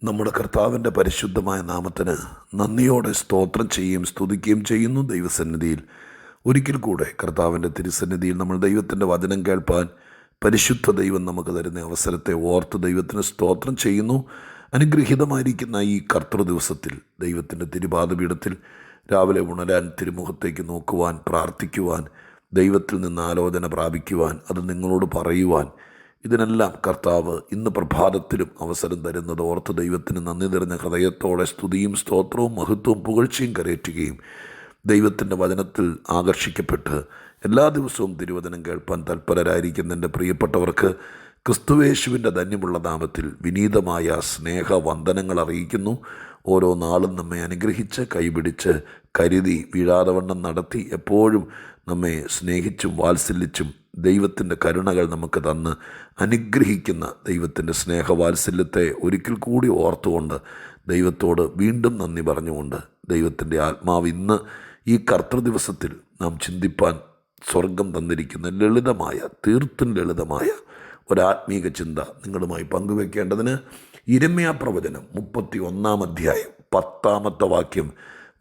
നമ്മുടെ കർത്താവിൻ്റെ പരിശുദ്ധമായ നാമത്തിന് നന്ദിയോടെ സ്തോത്രം ചെയ്യുകയും സ്തുതിക്കുകയും ചെയ്യുന്നു. ദൈവസന്നിധിയിൽ ഒരിക്കൽ കൂടെ കർത്താവിൻ്റെ തിരുസന്നിധിയിൽ നമ്മൾ ദൈവത്തിൻ്റെ വചനം കേൾപ്പാൻ പരിശുദ്ധ ദൈവം നമുക്ക് തരുന്ന അവസരത്തെ ഓർത്ത് ദൈവത്തിന് സ്തോത്രം ചെയ്യുന്നു. അനുഗ്രഹീതമായിരിക്കുന്ന ഈ കർത്തൃ ദിവസത്തിൽ ദൈവത്തിൻ്റെ തിരുപാദപീഠത്തിൽ രാവിലെ ഉണരാൻ, തിരുമുഖത്തേക്ക് നോക്കുവാൻ, പ്രാർത്ഥിക്കുവാൻ, ദൈവത്തിൽ നിന്ന് ആലോചന പ്രാപിക്കുവാൻ, അത് നിങ്ങളോട് പറയുവാൻ, ഇതിനെല്ലാം കർത്താവ് ഇന്ന് പ്രഭാതത്തിലും അവസരം തരുന്നത് ഓർത്ത് ദൈവത്തിന് നന്ദി നിറഞ്ഞ ഹൃദയത്തോടെ സ്തുതിയും സ്തോത്രവും മഹത്വവും പുകഴ്ചയും കരയറ്റുകയും ദൈവത്തിൻ്റെ വചനത്തിൽ ആകർഷിക്കപ്പെട്ട് എല്ലാ ദിവസവും തിരുവചനം കേൾപ്പാൻ തൽപരരായിരിക്കുന്ന എൻ്റെ പ്രിയപ്പെട്ടവർക്ക് ക്രിസ്തുവേശുവിൻ്റെ ധന്യമുള്ള നാമത്തിൽ വിനീതമായ സ്നേഹവന്ദനങ്ങൾ അറിയിക്കുന്നു. ഓരോ നാളും നമ്മെ അനുഗ്രഹിച്ച് കൈപിടിച്ച് കരുതി വീഴാതവണ്ണം നടത്തി എപ്പോഴും നമ്മെ സ്നേഹിച്ചും വാത്സല്യച്ചും ദൈവത്തിൻ്റെ കരുണകൾ നമുക്ക് തന്ന് അനുഗ്രഹിക്കുന്ന ദൈവത്തിൻ്റെ സ്നേഹവാത്സല്യത്തെ ഒരിക്കൽ കൂടി ഓർത്തുകൊണ്ട് ദൈവത്തോട് വീണ്ടും നന്ദി പറഞ്ഞുകൊണ്ട് ദൈവത്തിൻ്റെ ആത്മാവ് ഇന്ന് ഈ കർത്തൃ ദിവസത്തിൽ നാം ചിന്തിപ്പാൻ സ്വർഗം തന്നിരിക്കുന്ന ലളിതമായ, തീർത്തും ലളിതമായ ഒരാത്മീക ചിന്ത നിങ്ങളുമായി പങ്കുവെക്കേണ്ടതിന് യിരെമ്യാ പ്രവചനം 31-ാം അധ്യായം 10-ാമത്തെ വാക്യം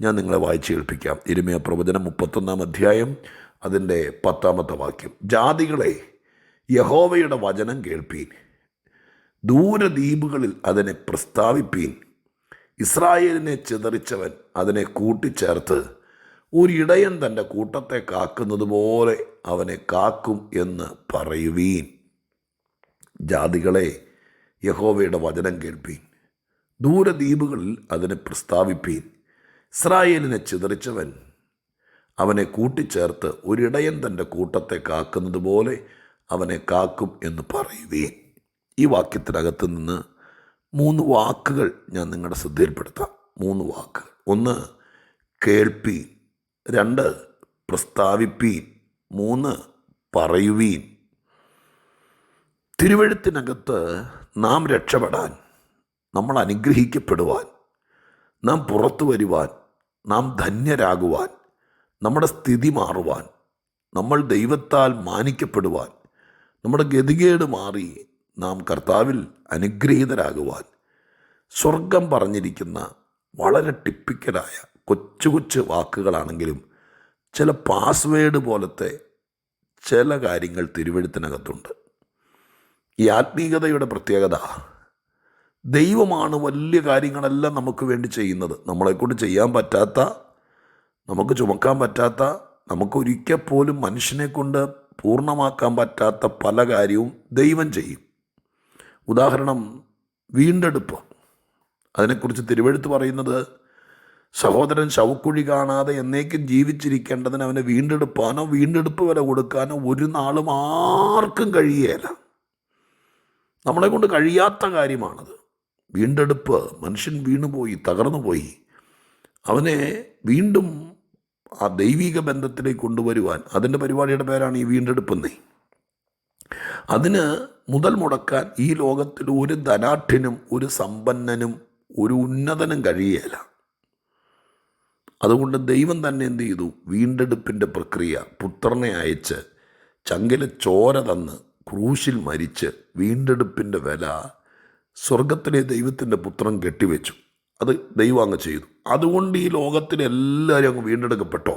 ഞാൻ നിങ്ങളെ വായിച്ച് കേൾപ്പിക്കാം. യിരെമ്യാ പ്രവചനം 31-ാം അധ്യായം അതിൻ്റെ 10-ാമത്തെ വാക്യം. ജാതികളെ, യഹോവയുടെ വചനം കേൾപ്പീൻ, ദൂരദ്വീപുകളിൽ അതിനെ പ്രസ്താവിപ്പീൻ. ഇസ്രായേലിനെ ചിതറിച്ചവൻ അതിനെ കൂട്ടിച്ചേർത്ത് ഒരിടയൻ തൻ്റെ കൂട്ടത്തെ കാക്കുന്നത് പോലെ അവനെ കാക്കും എന്ന് പറയുവീൻ. ജാതികളെ, യഹോവയുടെ വചനം കേൾപ്പീൻ, ദൂരദ്വീപുകളിൽ അതിനെ പ്രസ്താവിപ്പീൻ. ഇസ്രായേലിനെ ചിതറിച്ചവൻ അവനെ കൂട്ടിച്ചേർത്ത് ഒരിടയൻ തൻ്റെ കൂട്ടത്തെ കാക്കുന്നത് പോലെ അവനെ കാക്കും എന്ന് പറയുവീൻ. ഈ വാക്യത്തിനകത്ത് നിന്ന് 3 വാക്കുകൾ ഞാൻ നിങ്ങളുടെ ശ്രദ്ധയിൽപ്പെടുത്താം. 3 വാക്കുകൾ. 1 കേൾപ്പീൻ, 2 പ്രസ്താവിപ്പീൻ, 3 പറയുവീൻ. തിരുവെഴുത്തിനകത്ത് നാം രക്ഷപ്പെടാൻ, നമ്മൾ അനുഗ്രഹിക്കപ്പെടുവാൻ, നാം പുറത്തു വരുവാൻ, നാം ധന്യരാകുവാൻ, നമ്മുടെ സ്ഥിതി മാറുവാൻ, നമ്മൾ ദൈവത്താൽ മാനിക്കപ്പെടുവാൻ, നമ്മുടെ ഗതികേട് മാറി നാം കർത്താവിൽ അനുഗ്രഹീതരാകുവാൻ സ്വർഗം പറഞ്ഞിരിക്കുന്ന വളരെ ടിപ്പിക്കലായ കൊച്ചു കൊച്ചു വാക്കുകളാണെങ്കിലും ചില പാസ്വേഡ് പോലത്തെ ചില കാര്യങ്ങൾ തിരുവെഴുത്തിനകത്തുണ്ട്. ഈ ആത്മീയതയുടെ പ്രത്യേകത, ദൈവമാണ് വലിയ കാര്യങ്ങളെല്ലാം നമുക്ക് വേണ്ടി ചെയ്യുന്നത്. നമ്മളെക്കൊണ്ട് ചെയ്യാൻ പറ്റാത്ത, നമുക്ക് ചുമക്കാൻ പറ്റാത്ത, നമുക്കൊരിക്കൽ പോലും മനുഷ്യനെ കൊണ്ട് പൂർണ്ണമാക്കാൻ പറ്റാത്ത പല കാര്യവും ദൈവം ചെയ്യും. ഉദാഹരണം, വീണ്ടെടുപ്പ്. അതിനെക്കുറിച്ച് തിരുവെഴുത്ത് പറയുന്നത്, സഹോദരൻ ശവക്കുഴി കാണാതെ എന്നേക്കും ജീവിച്ചിരിക്കേണ്ടതിന് അവനെ വീണ്ടെടുപ്പാനോ വീണ്ടെടുപ്പ് വില കൊടുക്കാനോ ഒരു നാളും ആർക്കും കഴിയുകയില്ല. നമ്മളെ കൊണ്ട് കഴിയാത്ത കാര്യമാണത്. വീണ്ടെടുപ്പ്. മനുഷ്യൻ വീണുപോയി, തകർന്നുപോയി. അവനെ വീണ്ടും ആ ദൈവിക ബന്ധത്തിലേക്ക് കൊണ്ടുവരുവാൻ, അതിൻ്റെ പരിപാടിയുടെ പേരാണ് ഈ വീണ്ടെടുപ്പെന്നേ. അതിന് മുതൽ മുടക്കാൻ ഈ ലോകത്തിൽ ഒരു ധനാഠ്യനും ഒരു സമ്പന്നനും ഒരു ഉന്നതനും കഴിയുകയില്ല. അതുകൊണ്ട് ദൈവം തന്നെ എന്ത് ചെയ്തു? വീണ്ടെടുപ്പിൻ്റെ പ്രക്രിയ, പുത്രനെ അയച്ച് ചങ്കിലെ ചോര തന്ന് ക്രൂശിൽ മരിച്ച് വീണ്ടെടുപ്പിൻ്റെ വില സ്വർഗത്തിലെ ദൈവത്തിൻ്റെ പുത്രൻ കെട്ടിവെച്ചു. അത് ദൈവം അങ്ങ് ചെയ്തു. അതുകൊണ്ട് ഈ ലോകത്തിലെല്ലാവരും അങ്ങ് വീണ്ടെടുക്കപ്പെട്ടോ.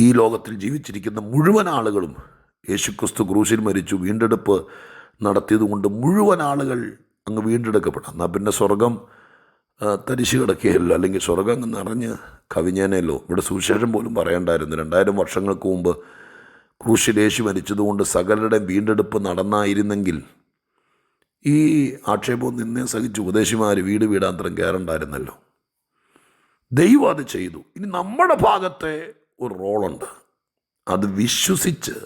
ഈ ലോകത്തിൽ ജീവിച്ചിരിക്കുന്ന മുഴുവൻ ആളുകളും യേശുക്രിസ്തു ക്രൂശിൽ മരിച്ചു വീണ്ടെടുപ്പ് നടത്തിയതുകൊണ്ട് മുഴുവൻ ആളുകൾ അങ്ങ് വീണ്ടെടുക്കപ്പെടാം. എന്നാൽ പിന്നെ സ്വർഗം തരിശു കിടക്കുകയല്ലോ, അല്ലെങ്കിൽ സ്വർഗം അങ്ങ് നിറഞ്ഞ് കവിഞ്ഞേനല്ലോ. ഇവിടെ സുവിശേഷം പോലും പറയണ്ടായിരുന്നു. 2000 വർഷങ്ങൾക്ക് മുമ്പ് ക്രൂശിൽ യേശു മരിച്ചതുകൊണ്ട് സകലരുടെ വീണ്ടെടുപ്പ് നടന്നായിരുന്നെങ്കിൽ ഈ ആക്ഷേപവും നിന്നെ സഹിച്ച് ഉപദേശിമാർ വീട് വീടാന്തരം കയറണ്ടായിരുന്നല്ലോ. ദൈവം അത് ചെയ്തു. ഇനി നമ്മുടെ ഭാഗത്തെ ഒരു റോളുണ്ട്. അത് വിശ്വസിച്ച്,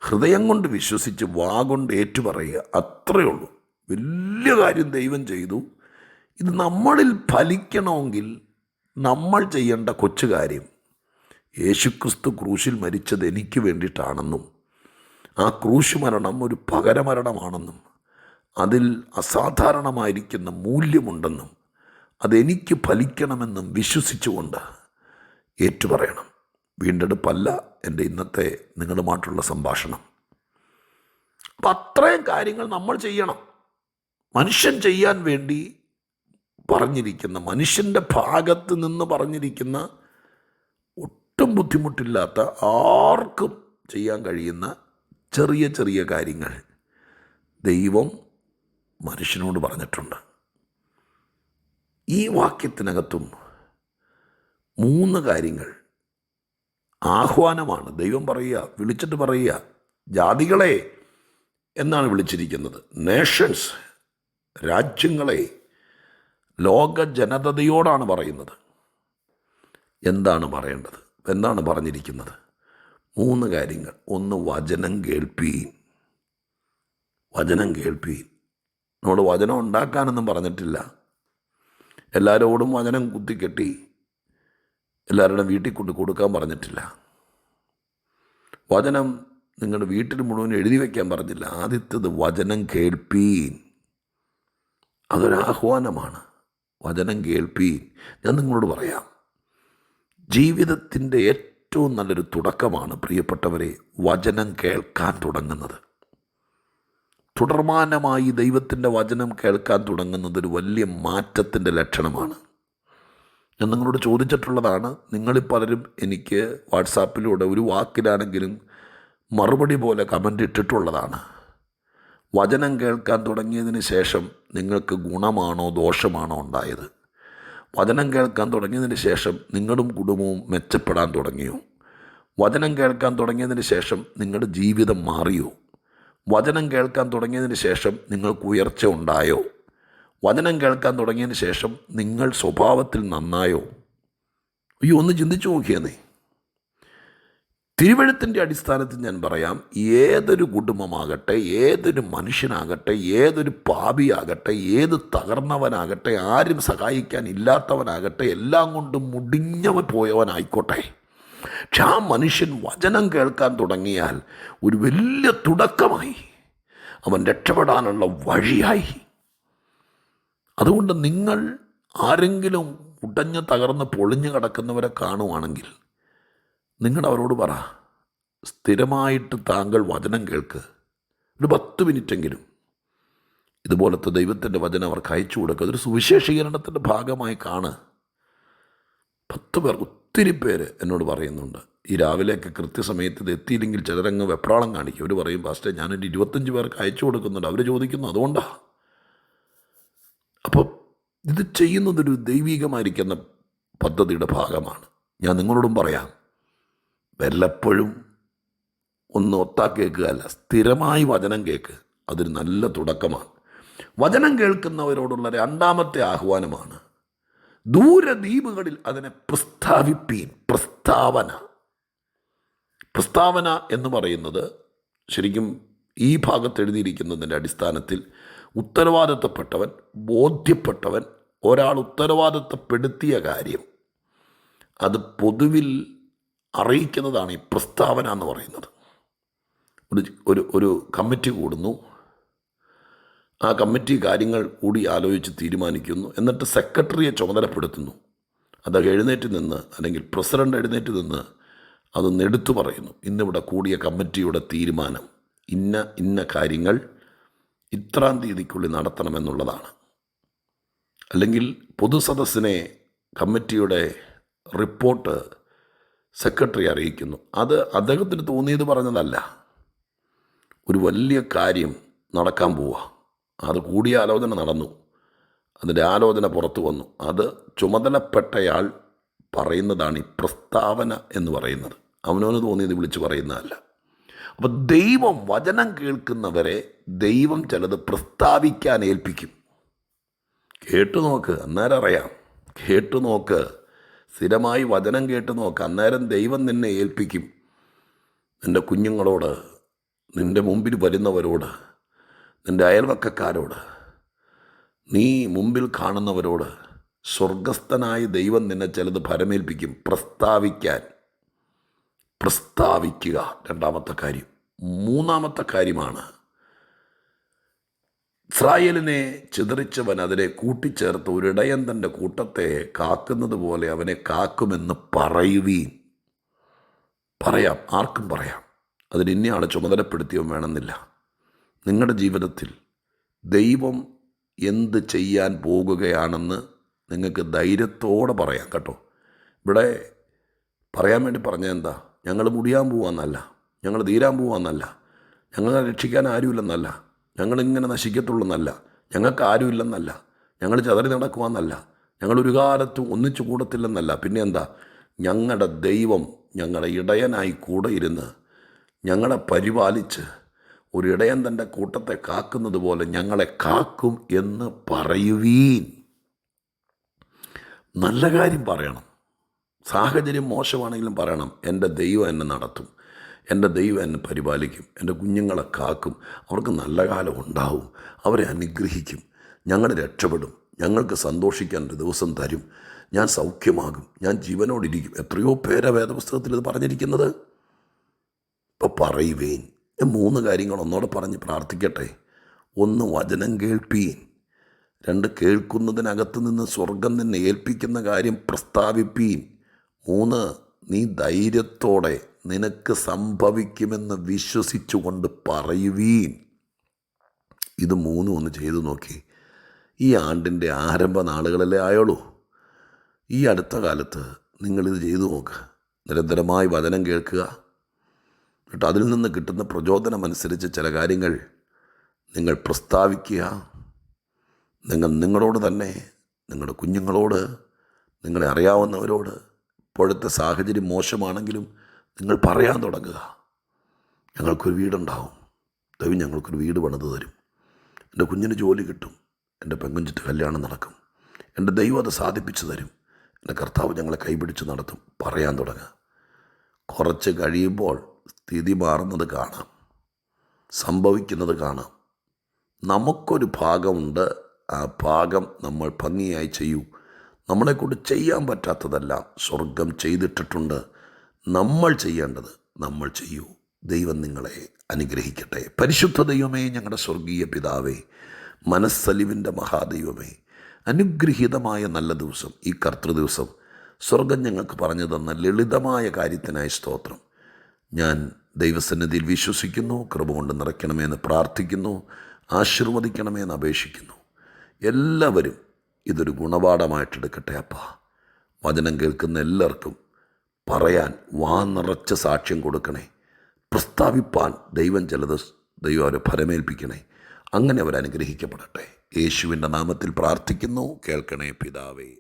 ഹൃദയം കൊണ്ട് വിശ്വസിച്ച്, വാ കൊണ്ട് ഏറ്റുപറയുക. അത്രയേ ഉള്ളൂ. വലിയ കാര്യം ദൈവം ചെയ്തു. ഇത് നമ്മളിൽ ഫലിക്കണമെങ്കിൽ നമ്മൾ ചെയ്യേണ്ട കൊച്ചു കാര്യം, യേശുക്രിസ്തു ക്രൂശിൽ മരിച്ചത് എനിക്ക് വേണ്ടിയിട്ടാണെന്നും ആ ക്രൂശ് മരണം ഒരു പകരമരണമാണെന്നും അതിൽ അസാധാരണമായിരിക്കുന്ന മൂല്യമുണ്ടെന്നും അതെനിക്ക് ഫലിക്കണമെന്നും വിശ്വസിച്ചുകൊണ്ട് ഏറ്റുപറയണം. വീണ്ടെടുപ്പല്ല എൻ്റെ ഇന്നത്തെ നിങ്ങളുമായിട്ടുള്ള സംഭാഷണം. അപ്പം അത്രയും കാര്യങ്ങൾ നമ്മൾ ചെയ്യണം. മനുഷ്യൻ ചെയ്യാൻ വേണ്ടി പറഞ്ഞിരിക്കുന്ന, മനുഷ്യൻ്റെ ഭാഗത്ത് നിന്ന് പറഞ്ഞിരിക്കുന്ന, ഒട്ടും ബുദ്ധിമുട്ടില്ലാത്ത, ആർക്കും ചെയ്യാൻ കഴിയുന്ന ചെറിയ ചെറിയ കാര്യങ്ങൾ ദൈവം മനുഷ്യനോട് പറഞ്ഞിട്ടുണ്ട്. ഈ വാക്യത്തിനകത്തും 3 കാര്യങ്ങൾ ആഹ്വാനമാണ്. ദൈവം പറയുക, വിളിച്ചിട്ട് പറയുക, ജാതികളെ എന്നാണ് വിളിച്ചിരിക്കുന്നത്. നേഷൻസ്, രാജ്യങ്ങളെ, ലോക ജനതയോടാണ് പറയുന്നത്. എന്താണ് പറയേണ്ടത്? എന്താണ് പറഞ്ഞിരിക്കുന്നത്? 3 കാര്യങ്ങൾ. 1, വചനം കേൾപ്പീൻ. വചനം കേൾപ്പീൻ. നമ്മൾ വചനം ഉണ്ടാക്കാനൊന്നും പറഞ്ഞിട്ടില്ല. എല്ലാവരോടും വചനം കുത്തിക്കെട്ടി എല്ലാവരുടെ വീട്ടിൽ കൊണ്ട് കൊടുക്കാൻ പറഞ്ഞിട്ടില്ല. വചനം നിങ്ങളുടെ വീട്ടിൽ മുഴുവൻ എഴുതി വയ്ക്കാൻ പറഞ്ഞില്ല. ആദ്യത്തേത് വചനം കേൾപ്പീൻ. അതൊരാഹ്വാനമാണ്. വചനം കേൾപ്പീൻ. ഞാൻ നിങ്ങളോട് പറയാം, ജീവിതത്തിൻ്റെ ഏറ്റവും നല്ലൊരു തുടക്കമാണ് പ്രിയപ്പെട്ടവരെ വചനം കേൾക്കാൻ തുടങ്ങുന്നത്. തുടർമാനമായി ദൈവത്തിൻ്റെ വചനം കേൾക്കാൻ തുടങ്ങുന്നത് ഒരു വലിയ മാറ്റത്തിൻ്റെ ലക്ഷണമാണ്. ഞാൻ നിങ്ങളോട് ചോദിച്ചിട്ടുള്ളതാണ്. നിങ്ങളിൽ പലരും എനിക്ക് വാട്സാപ്പിലൂടെ ഒരു വാക്കിലാണെങ്കിലും മറുപടി പോലെ കമൻ്റ് ഇട്ടിട്ടുള്ളതാണ്. വചനം കേൾക്കാൻ തുടങ്ങിയതിന് ശേഷം നിങ്ങൾക്ക് ഗുണമാണോ ദോഷമാണോ ഉണ്ടായത്? വചനം കേൾക്കാൻ തുടങ്ങിയതിന് ശേഷം നിങ്ങളും കുടുംബവും മെച്ചപ്പെടാൻ തുടങ്ങിയോ? വചനം കേൾക്കാൻ തുടങ്ങിയതിന് ശേഷം നിങ്ങളുടെ ജീവിതം മാറിയോ? വചനം കേൾക്കാൻ തുടങ്ങിയതിന് ശേഷം നിങ്ങൾക്ക് ഉയർച്ച ഉണ്ടായോ? വചനം കേൾക്കാൻ തുടങ്ങിയതിന് ശേഷം നിങ്ങൾ സ്വഭാവത്തിൽ നന്നായോ? അയ്യോ, ഒന്ന് ചിന്തിച്ചു നോക്കിയെന്നേ. തിരുവെഴുത്തിൻ്റെ അടിസ്ഥാനത്തിൽ ഞാൻ പറയാം, ഏതൊരു കുടുംബമാകട്ടെ, ഏതൊരു മനുഷ്യനാകട്ടെ, ഏതൊരു പാപിയാകട്ടെ, ഏത് തകർന്നവനാകട്ടെ, ആരും സഹായിക്കാൻ ഇല്ലാത്തവനാകട്ടെ, എല്ലാം കൊണ്ടും മുടിഞ്ഞവൻ പോയവനായിക്കോട്ടെ, പക്ഷെ ആ മനുഷ്യൻ വചനം കേൾക്കാൻ തുടങ്ങിയാൽ ഒരു വലിയ തുടക്കമായി, അവൻ രക്ഷപ്പെടാനുള്ള വഴിയായി. അതുകൊണ്ട് നിങ്ങൾ ആരെങ്കിലും ഉടഞ്ഞ് തകർന്ന് പൊളിഞ്ഞു കിടക്കുന്നവരെ കാണുവാണെങ്കിൽ നിങ്ങൾ അവരോട് പറ, സ്ഥിരമായിട്ട് താങ്കൾ വചനം കേൾക്ക്. ഒരു 10 മിനിറ്റെങ്കിലും ഇതുപോലത്തെ ദൈവത്തിൻ്റെ വചനം അവർക്ക് അയച്ചു കൊടുക്കുക. അതൊരു സുവിശേഷീകരണത്തിൻ്റെ ഭാഗമായി കാണ്. 10 പേർ, ഒത്തിരി പേര് എന്നോട് പറയുന്നുണ്ട്, ഈ രാവിലെയൊക്കെ കൃത്യസമയത്ത് ഇത് എത്തിയില്ലെങ്കിൽ ചിലരങ്ങ് വെപ്രാളം കാണിക്കും. അവർ പറയും, പാസ്റ്റേ ഞാനൊരു 25 പേർക്ക് അയച്ചു കൊടുക്കുന്നുണ്ട്. അവർ ചോദിക്കുന്നു, അതുകൊണ്ടാണ്. അപ്പോൾ ഇത് ചെയ്യുന്നതൊരു ദൈവികമായിരിക്കുന്ന പദ്ധതിയുടെ ഭാഗമാണ്. ഞാൻ നിങ്ങളോടും പറയാം, വല്ലപ്പോഴും ഒന്ന് ഒത്താ കേൾക്കുകയല്ല, സ്ഥിരമായി വചനം കേൾക്ക്. അതൊരു നല്ല തുടക്കമാണ്. വചനം കേൾക്കുന്നവരോടുള്ള 2ാമത്തെ ആഹ്വാനമാണ്, ദൂരദ്വീപുകളിൽ അതിനെ പ്രസ്താവിപ്പീൻ. പ്രസ്താവന എന്ന് പറയുന്നത് ശരിക്കും ഈ ഭാഗത്ത് എഴുതിയിരിക്കുന്നതിൻ്റെ അടിസ്ഥാനത്തിൽ ഉത്തരവാദിത്തപ്പെട്ടവൻ, ബോധ്യപ്പെട്ടവൻ, ഒരാൾ ഉത്തരവാദിത്തപ്പെടുത്തിയ കാര്യം അത് പൊതുവിൽ അറിയിക്കുന്നതാണ് ഈ പ്രസ്താവന എന്ന് പറയുന്നത്. ഒരു കമ്മിറ്റി കൂടുന്നു. ആ കമ്മിറ്റി കാര്യങ്ങൾ കൂടി ആലോചിച്ച് തീരുമാനിക്കുന്നു. എന്നിട്ട് സെക്രട്ടറിയെ ചുമതലപ്പെടുത്തുന്നു. അത് എഴുന്നേറ്റ് നിന്ന്, അല്ലെങ്കിൽ പ്രസിഡൻ്റ് എഴുന്നേറ്റ് നിന്ന് അതൊന്ന് എടുത്തു പറയുന്നു. ഇന്നിവിടെ കൂടിയ കമ്മിറ്റിയുടെ തീരുമാനം ഇന്ന കാര്യങ്ങൾ ഇത്രാം തീയതിക്കുള്ളിൽ നടത്തണമെന്നുള്ളതാണ്. അല്ലെങ്കിൽ പൊതുസദസ്സിനെ കമ്മിറ്റിയുടെ റിപ്പോർട്ട് സെക്രട്ടറി അറിയിക്കുന്നു. അത് അദ്ദേഹത്തിന് തോന്നിയത് പറഞ്ഞതല്ല, ഒരു വലിയ കാര്യം നടക്കാൻ പോവുക. അത് കൂടിയ ആലോചന നടന്നു, അതിൻ്റെ ആലോചന പുറത്തു വന്നു. അത് ചുമതലപ്പെട്ടയാൾ പറയുന്നതാണ് ഈ പ്രസ്താവന എന്ന് പറയുന്നത്. അവനവന് തോന്നിയത് വിളിച്ച് പറയുന്നതല്ല. അപ്പോൾ ദൈവം വചനം കേൾക്കുന്നവരെ ദൈവം ചിലത് പ്രസ്താവിക്കാൻ ഏൽപ്പിക്കും. കേട്ടു നോക്ക്, അന്നേരം അറിയാം. കേട്ടു നോക്ക്, സ്ഥിരമായി വചനം കേട്ടു നോക്ക്, അന്നേരം ദൈവം നിന്നെ ഏൽപ്പിക്കും. നിൻ്റെ കുഞ്ഞുങ്ങളോട്, നിൻ്റെ മുമ്പിൽ വരുന്നവരോട്, നിൻ്റെ അയൽവക്കക്കാരോട്, നീ മുമ്പിൽ കാണുന്നവരോട് സ്വർഗസ്ഥനായ ദൈവം നിന്നെ ചിലത് ഭരമേൽപ്പിക്കും. പ്രസ്താവിക്കുക 2ാമത്തെ കാര്യം. 3ാമത്തെ കാര്യമാണ്, ഇസ്രായേലിനെ ചിതറിച്ചവൻ അതിനെ കൂട്ടിച്ചേർത്ത് ഒരിടയൻ തൻ്റെ കൂട്ടത്തെ കാക്കുന്നത് പോലെ അവനെ കാക്കുമെന്ന് പറയുവീൻ. പറയാം, ആർക്കും പറയാം. അതിന് ഇന്നയാളെ ചുമതലപ്പെടുത്തിയോ വേണമെന്നില്ല. നിങ്ങളുടെ ജീവിതത്തിൽ ദൈവം എന്ത് ചെയ്യാൻ പോകുകയാണെന്ന് നിങ്ങൾക്ക് ധൈര്യത്തോടെ പറയാം കേട്ടോ. ഇവിടെ പറയാൻ വേണ്ടി പറഞ്ഞതെന്താ, ഞങ്ങൾ മുടിയാൻ പോവാന്നല്ല, ഞങ്ങൾ തീരാൻ പോവാന്നല്ല, ഞങ്ങളെ രക്ഷിക്കാൻ ആരുമില്ലെന്നല്ല, ഞങ്ങളിങ്ങനെ നശിക്കത്തുള്ളെന്നല്ല, ഞങ്ങൾക്ക് ആരുമില്ലെന്നല്ല, ഞങ്ങൾ ചതറി നടക്കുവാന്നല്ല, ഞങ്ങളൊരു കാലത്തും ഒന്നിച്ചു കൂടത്തില്ലെന്നല്ല. പിന്നെ എന്താ, ഞങ്ങളുടെ ദൈവം ഞങ്ങളുടെ ഇടയനായി കൂടെ ഇരുന്ന് ഞങ്ങളെ പരിപാലിച്ച് ഒരു ഇടയൻ തൻ്റെ കൂട്ടത്തെ കാക്കുന്നത് പോലെ ഞങ്ങളെ കാക്കും എന്ന് പറയുവീൻ. നല്ല കാര്യം പറയണം. സാഹചര്യം മോശമാണെങ്കിലും പറയണം, എൻ്റെ ദൈവം എന്നെ നടത്തും, എൻ്റെ ദൈവം എന്നെ പരിപാലിക്കും, എൻ്റെ കുഞ്ഞുങ്ങളെ കാക്കും, അവർക്ക് നല്ല കാലം ഉണ്ടാവും, അവരെ അനുഗ്രഹിക്കും, ഞങ്ങൾ രക്ഷപ്പെടും, ഞങ്ങൾക്ക് സന്തോഷിക്കാൻ ഒരു ദിവസം തരും, ഞാൻ സൗഖ്യമാകും, ഞാൻ ജീവനോടിരിക്കും. എത്രയോ പേരെ വേദപുസ്തകത്തിൽ ഇത് പറഞ്ഞിരിക്കുന്നത്. ഇപ്പോൾ പറയുവേൻ. 3 കാര്യങ്ങൾ ഒന്നോടെ പറഞ്ഞ് പ്രാർത്ഥിക്കട്ടെ. 1, വചനം കേൾപ്പീൻ. 2, കേൾക്കുന്നതിനകത്ത് നിന്ന് സ്വർഗം നിന്നെ ഏൽപ്പിക്കുന്ന കാര്യം പ്രസ്താവിപ്പീൻ. 3, നീ ധൈര്യത്തോടെ നിനക്ക് സംഭവിക്കുമെന്ന് വിശ്വസിച്ചുകൊണ്ട് പറയുവീൻ. ഇത് 3 ഒന്ന് ചെയ്തു നോക്കി. ഈ ആണ്ടിൻ്റെ ആരംഭ നാളുകളിലേ ആയുള്ളൂ. ഈ അടുത്ത കാലത്ത് നിങ്ങളിത് ചെയ്തു നോക്ക്. നിരന്തരമായി വചനം കേൾക്കുക. എന്നിട്ട് അതിൽ നിന്ന് കിട്ടുന്ന പ്രചോദനമനുസരിച്ച് ചില കാര്യങ്ങൾ നിങ്ങൾ പ്രസ്താവിക്കുക. നിങ്ങളോട് തന്നെ, നിങ്ങളുടെ കുഞ്ഞുങ്ങളോട്, നിങ്ങളെ അറിയാവുന്നവരോട്, ഇപ്പോഴത്തെ സാഹചര്യം മോശമാണെങ്കിലും നിങ്ങൾ പറയാൻ തുടങ്ങുക. ഞങ്ങൾക്കൊരു വീടുണ്ടാവും, ദൈവം ഞങ്ങൾക്കൊരു വീട് പണിത് തരും, എൻ്റെ കുഞ്ഞിന് ജോലി കിട്ടും, എൻ്റെ പെങ്കുഞ്ചിട്ട് കല്യാണം നടക്കും, എൻ്റെ ദൈവം അത് സാധിപ്പിച്ചു തരും, എൻ്റെ കർത്താവ് ഞങ്ങളെ കൈപിടിച്ച് നടത്തും. പറയാൻ തുടങ്ങുക. കുറച്ച് കഴിയുമ്പോൾ സ്ഥിതി മാറുന്നത് കാണാം, സംഭവിക്കുന്നത് കാണാം. നമുക്കൊരു ഭാഗമുണ്ട്, ആ ഭാഗം നമ്മൾ ഭംഗിയായി ചെയ്യൂ. നമ്മളെക്കൊണ്ട് ചെയ്യാൻ പറ്റാത്തതെല്ലാം സ്വർഗം ചെയ്തിട്ടിട്ടുണ്ട്. നമ്മൾ ചെയ്യേണ്ടത് നമ്മൾ ചെയ്യൂ. ദൈവം നിങ്ങളെ അനുഗ്രഹിക്കട്ടെ. പരിശുദ്ധ ദൈവമേ, ഞങ്ങളുടെ സ്വർഗീയ പിതാവേ, മനസ്സലിവിൻ്റെ മഹാദൈവമേ, അനുഗ്രഹീതമായ നല്ല ദിവസം, ഈ കർത്തൃദിവസം സ്വർഗം ഞങ്ങൾക്ക് പറഞ്ഞു തന്ന ലളിതമായ കാര്യത്തിനായി സ്തോത്രം. ഞാൻ ദൈവസന്നിധിയിൽ വിശ്വസിക്കുന്നു. കൃപ കൊണ്ട് നിറയ്ക്കണമെന്ന് പ്രാർത്ഥിക്കുന്നു. ആശീർവദിക്കണമെന്ന് അപേക്ഷിക്കുന്നു. എല്ലാവരും ഇതൊരു ഗുണപാഠമായിട്ടെടുക്കട്ടെ അപ്പാ. വചനം കേൾക്കുന്ന എല്ലാവർക്കും പറയാൻ നിറച്ച സാക്ഷ്യം കൊടുക്കണേ. പ്രസ്താവിപ്പാൻ ദൈവം അവരെ ഫലമേൽപ്പിക്കണേ. അങ്ങനെ അവർ അനുഗ്രഹിക്കപ്പെടട്ടെ. യേശുവിൻ്റെ നാമത്തിൽ പ്രാർത്ഥിക്കുന്നു. കേൾക്കണേ പിതാവേ.